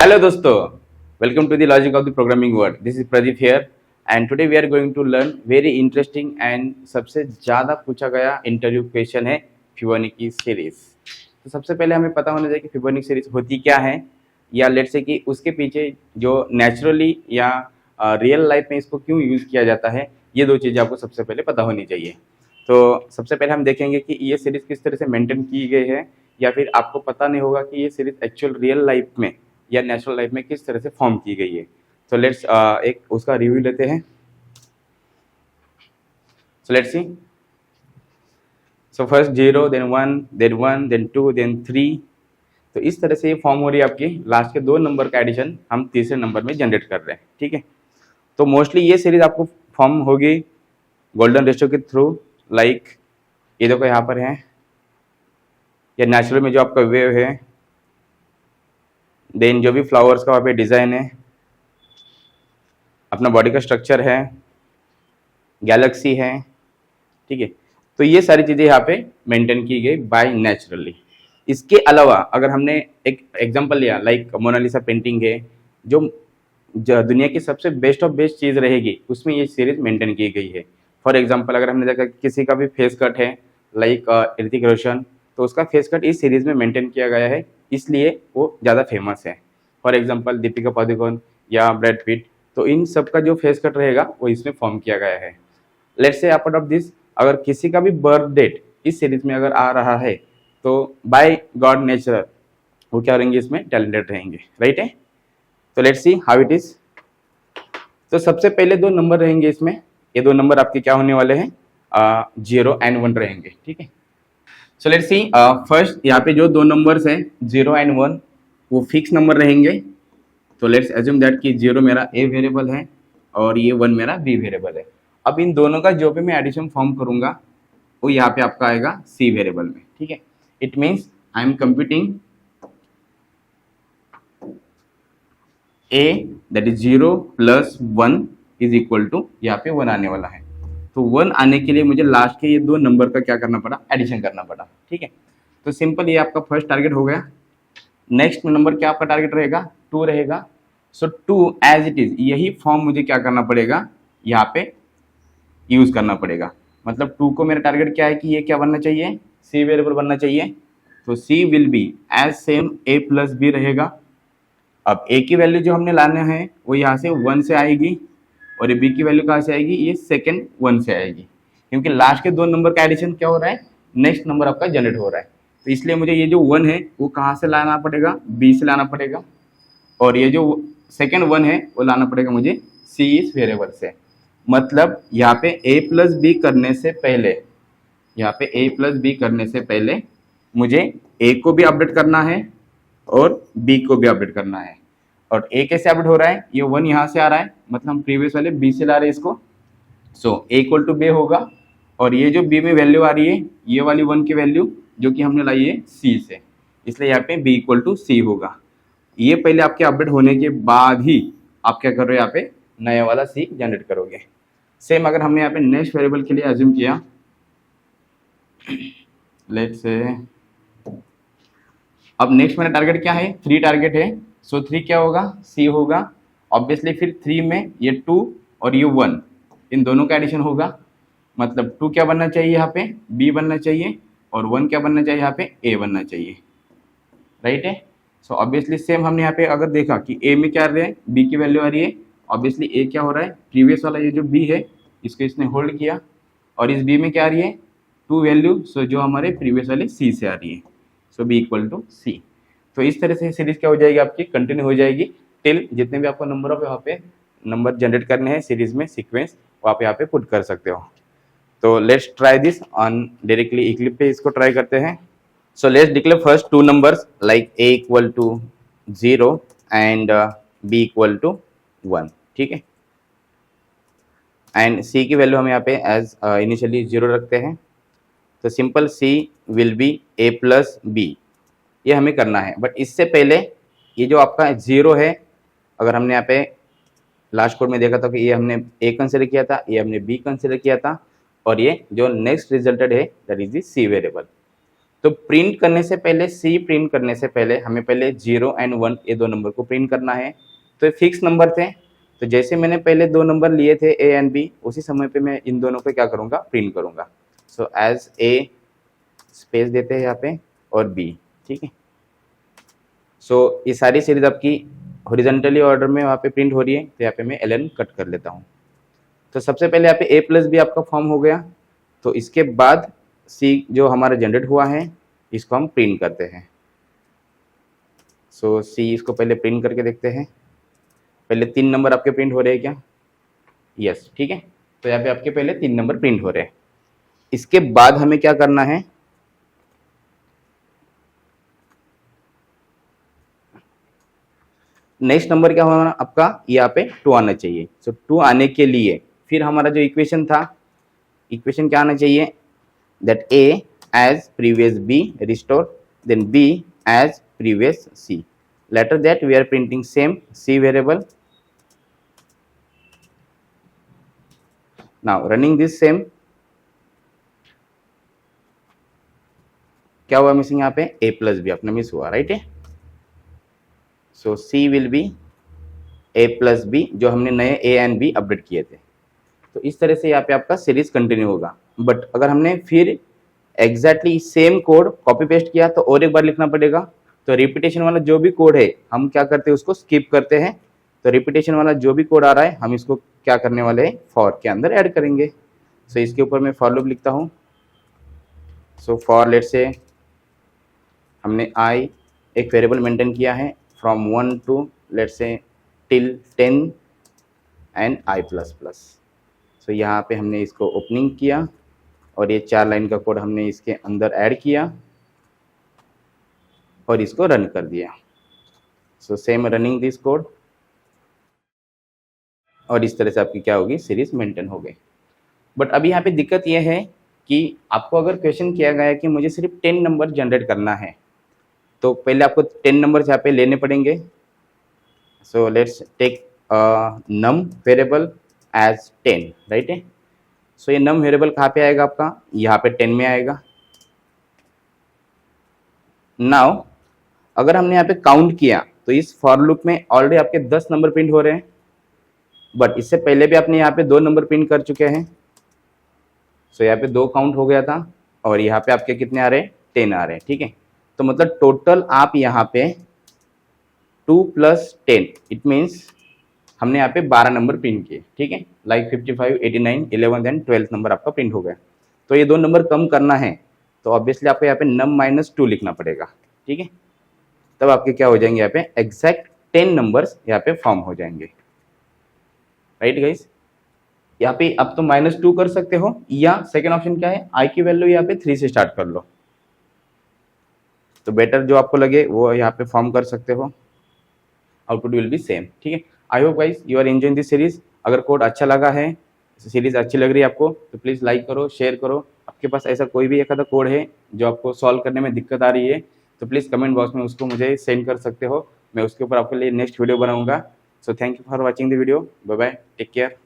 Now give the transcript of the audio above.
Hello दोस्तों, welcome to the logic of the programming world. This is Pradeep here and today we are going to learn very interesting and सबसे ज़्यादा पूछा गया interview question है Fibonacci series. तो सबसे पहले हमें पता होना चाहिए कि फिबोनाची सीरीज होती क्या है, या लेट से कि उसके पीछे जो नेचुरली या रियल लाइफ में इसको क्यों यूज़ किया जाता है, ये दो चीज़ें आपको सबसे पहले पता होनी चाहिए। तो सबसे पहले हम देखेंगे कि ये सीरीज किस तरह से मेंटेन की गई है, या फिर आपको पता नहीं होगा कि ये सीरीज एक्चुअल रियल लाइफ में या नेचुरल लाइफ में किस तरह से फॉर्म की गई है। तो लेट्स एक उसका रिव्यू लेते हैं। So let's see. So first 0 then 1 then 1 then 2 then 3। तो इस तरह से ये फॉर्म हो रही है आपकी। लास्ट के दो नंबर का एडिशन हम तीसरे नंबर में जनरेट कर रहे हैं, ठीक है। तो मोस्टली ये सीरीज आपको फॉर्म होगी गोल्डन रेशियो के थ्रू, लाइक ये देखो यहाँ पर है, या नेचुरल में जो आपका वेव है, देन जो भी फ्लावर्स का वहाँ पे डिज़ाइन है, अपना बॉडी का स्ट्रक्चर है, गैलेक्सी है, ठीक है। तो ये सारी चीज़ें यहाँ पे मेंटेन की गई बाय नेचुरली। इसके अलावा अगर हमने एक एग्जांपल लिया, लाइक मोनालिसा पेंटिंग है, जो दुनिया की सबसे बेस्ट ऑफ बेस्ट चीज़ रहेगी, उसमें ये सीरीज मेंटेन की गई है। फॉर एग्जांपल अगर हमने देखा किसी का भी फेस कट है, लाइक ऋतिक रोशन, तो उसका फेस कट इस सीरीज में मेंटेन किया गया है, इसलिए वो ज़्यादा फेमस है। फॉर एग्जांपल दीपिका पादुकोण या ब्रैड पिट, तो इन सब का जो फेस कट रहेगा वो इसमें फॉर्म किया गया है। Let's say apart of this, अगर किसी का भी बर्थ डेट इस सीरीज में अगर आ रहा है, तो बाय गॉड नेचर वो क्या रहेंगे, इसमें टैलेंटेड रहेंगे, राइट है। तो let's see how it is. तो सबसे पहले दो नंबर रहेंगे इसमें, ये दो नंबर आपके क्या होने वाले हैं, 0 एंड 1 रहेंगे, ठीक है। सो लेट्स सी, फर्स्ट यहाँ पे जो दो नंबर्स हैं 0 एंड 1, वो फिक्स नंबर रहेंगे। तो लेट्स एज्यूम दैट कि 0 मेरा ए वेरिएबल है और ये 1 मेरा बी वेरिएबल है। अब इन दोनों का जो भी मैं एडिशन फॉर्म करूंगा वो यहाँ पे आपका आएगा सी वेरिएबल में, ठीक है। It means I am computing a that is 0 plus 1 is equal to, यहाँ पे 1 आने वाला है। तो 1 आने के लिए मुझे लास्ट के ये दो नंबर का क्या करना पड़ा, एडिशन करना पड़ा, ठीक है। तो सिंपल ये आपका फर्स्ट टारगेट हो गया। नेक्स्ट नंबर क्या आपका टारगेट रहेगा, 2 रहेगा। सो 2 एज इट इज, यही फॉर्म मुझे क्या करना पड़ेगा, यहाँ पे यूज करना पड़ेगा। मतलब 2 को मेरा टारगेट क्या है कि ये क्या बनना चाहिए, सी वेरिएबल बनना चाहिए। तो c will be as same a plus b रहेगा। अब ए की वैल्यू जो हमने लाना है वो यहाँ से 1 से आएगी, और ये बी की वैल्यू कहाँ से आएगी, ये सेकेंड 1 से आएगी, क्योंकि लास्ट के दो नंबर का एडिशन क्या हो रहा है, नेक्स्ट नंबर आपका जनरेट हो रहा है। तो इसलिए मुझे ये जो 1 है वो कहाँ से लाना पड़ेगा, बी से लाना पड़ेगा, और ये जो सेकेंड 1 है वो लाना पड़ेगा मुझे सी इस वेरिएबल से। मतलब यहाँ पे ए प्लस बी करने से पहले, यहाँ पे ए प्लस बी करने से पहले मुझे ए को भी अपडेट करना है और बी को भी अपडेट करना है। और ए कैसे अपडेट हो रहा है, ये 1 यहाँ से आ रहा है, मतलब हम प्रीवियस वाले बी से ला रहे हैं इसको। सो ए इक्वल टू बी होगा, और ये जो बी में वैल्यू आ रही है ये वाली 1 की वैल्यू जो कि हमने लाई है सी से, इसलिए यहाँ पे बी इक्वल टू सी होगा। ये पहले आपके अपडेट होने के बाद ही आप क्या कर रहे हो, यहाँ पे नया वाला सी जनरेट करोगे। सेम अगर हमने यहाँ पे नेक्स्ट वेरिएबल के लिए अज्यूम किया, लेट्स से अब नेक्स्ट मेरा टारगेट क्या है, 3 टारगेट है। सो 3 क्या होगा, सी होगा ऑब्वियसली। फिर 3 में ये 2 और ये 1, इन दोनों का एडिशन होगा। मतलब 2 क्या बनना चाहिए यहाँ पे, बी बनना चाहिए, और 1 क्या बनना चाहिए यहाँ पे, ए बनना चाहिए, राइट है। सो ऑब्वियसली सेम हमने यहाँ पे अगर देखा कि ए में क्या आ रहा है, बी की वैल्यू आ रही है, ऑब्वियसली ए क्या हो रहा है, प्रीवियस वाला ये जो बी है इसको इसने होल्ड किया, और इस बी में क्या आ रही है, 2 वैल्यू, सो जो हमारे प्रीवियस वाले सी से आ रही है। सो बी इक्वल टू सी। तो इस तरह से सीरीज क्या हो जाएगी आपकी, कंटिन्यू हो जाएगी टिल जितने भी आपको नंबर ऑफ यहाँ पे नंबर जनरेट करने हैं सीरीज में, सीक्वेंस वो आप यहाँ पे पुट कर सकते हो। तो let's try this on directly Eclipse पे, इसको ट्राई करते हैं। So let's declare first 2 numbers like a equal to 0 and b equal to 1, ठीक है। एंड सी की वैल्यू हम यहाँ पे एज इनिशियली 0 रखते हैं। तो simple c will be a plus b, ये हमें करना है। बट इससे पहले ये जो आपका 0 है, अगर हमने यहाँ पे लास्ट कोड में देखा था कि ये हमने ए कंसिडर किया था, ये हमने बी कंसिडर किया था, और ये जो नेक्स्ट रिजल्टेड है that is the c variable. तो प्रिंट करने से पहले, सी प्रिंट करने से पहले हमें पहले 0 एंड 1 ये दो नंबर को प्रिंट करना है। तो ये फिक्स नंबर थे, तो जैसे मैंने पहले दो नंबर लिए थे ए एंड बी, उसी समय पे मैं इन दोनों को क्या करूँगा, प्रिंट करूँगा। सो एज ए स्पेस देते हैं यहाँ पे और बी, ठीक है। सो ये सारी सीरीज आपकी हॉरिजॉन्टली ऑर्डर में वहाँ पे प्रिंट हो रही है, तो यहाँ पे मैं ln कट कर लेता हूँ। तो सबसे पहले यहाँ पे a प्लस बी आपका फॉर्म हो गया, तो इसके बाद c जो हमारा जनरेट हुआ है इसको हम प्रिंट करते हैं। सो c इसको पहले प्रिंट करके देखते हैं। पहले 3 नंबर आपके प्रिंट हो रहे हैं क्या? यस, ठीक है। तो यहाँ पे आपके पहले 3 नंबर प्रिंट हो रहे हैं। इसके बाद हमें क्या करना है, नेक्स्ट नंबर क्या होना आपका, यहाँ पे 2 आना चाहिए। सो 2 आने के लिए फिर हमारा जो इक्वेशन था, इक्वेशन क्या आना चाहिए, that a as previous b restore, then b as previous c. Later that we are printing same c variable. Now running this same, क्या हुआ मिसिंग यहाँ पे, a प्लस बी अपना मिस हुआ, राइट है। So c will be a plus b, जो हमने नए a एंड b अपडेट किए थे। तो इस तरह से यहाँ पे आपका सीरीज कंटिन्यू होगा। बट अगर हमने फिर exactly same code copy paste किया तो और एक बार लिखना पड़ेगा। तो रिपीटेशन वाला जो भी कोड है हम क्या करते हैं, उसको स्किप करते हैं। तो रिपीटेशन वाला जो भी कोड आ रहा है हम इसको क्या करने वाले हैं, फॉर के अंदर ऐड करेंगे। सो इसके ऊपर मैं फॉर लूप लिखता हूँ। सो फॉर लेट से हमने आई एक वेरिएबल मेंटेन किया है फ्रॉम 1 टू लेट से till 10 and i plus plus. So यहाँ पे हमने इसको ओपनिंग किया और ये 4 लाइन का कोड हमने इसके अंदर ऐड किया और इसको रन कर दिया। So same running this code, और इस तरह से आपकी क्या होगी, सीरीज मेंटेन हो गई। बट अभी यहाँ पे दिक्कत यह है कि आपको अगर क्वेश्चन किया गया है कि मुझे सिर्फ 10 नंबर जनरेट करना है, तो पहले आपको 10 नंबर यहाँ पे लेने पड़ेंगे। So let's take num variable as 10, right है। सो ये नम वेरिएबल कहाँ पे आएगा आपका, यहाँ पे 10 में आएगा। नाउ अगर हमने यहाँ पे काउंट किया तो इस फॉर लूप में ऑलरेडी आपके 10 नंबर प्रिंट हो रहे हैं, बट इससे पहले भी आपने यहाँ पे 2 नंबर प्रिंट कर चुके हैं। सो यहाँ पे 2 काउंट हो गया था और यहाँ पे आपके कितने आ रहे हैं, 10 आ रहे हैं, ठीक है। तो मतलब टोटल आप यहाँ पे 2 + 10, इट मीन्स हमने यहाँ पे 12 नंबर प्रिंट किए, ठीक है। लाइक 55, 89, 11 एंड 12 नंबर आपका प्रिंट हो गया। तो ये 2 नंबर कम करना है तो ऑब्वियसली आपको यहाँ पे नम -2 लिखना पड़ेगा, ठीक है। तब आपके क्या हो जाएंगे, यहाँ पे एग्जैक्ट 10 नंबर्स यहाँ पे फॉर्म हो जाएंगे, राइट गाइस। यहाँ पे अब तो -2 कर सकते हो, या सेकेंड ऑप्शन क्या है, आई की वैल्यू यहाँ पे 3 से स्टार्ट कर लो। तो बेटर जो आपको लगे वो यहाँ पे फॉर्म कर सकते हो, आउटपुट विल बी सेम, ठीक है। I hope guys you are enjoying this series. अगर कोड अच्छा लगा है, सीरीज अच्छी लग रही है आपको, तो प्लीज़ लाइक करो, शेयर करो। आपके पास ऐसा कोई भी एक आधा कोड है जो आपको सॉल्व करने में दिक्कत आ रही है, तो प्लीज़ कमेंट बॉक्स में उसको मुझे सेंड कर सकते हो। मैं उसके ऊपर आपके लिए नेक्स्ट वीडियो बनाऊंगा। So thank you for watching the video. Bye bye, take care.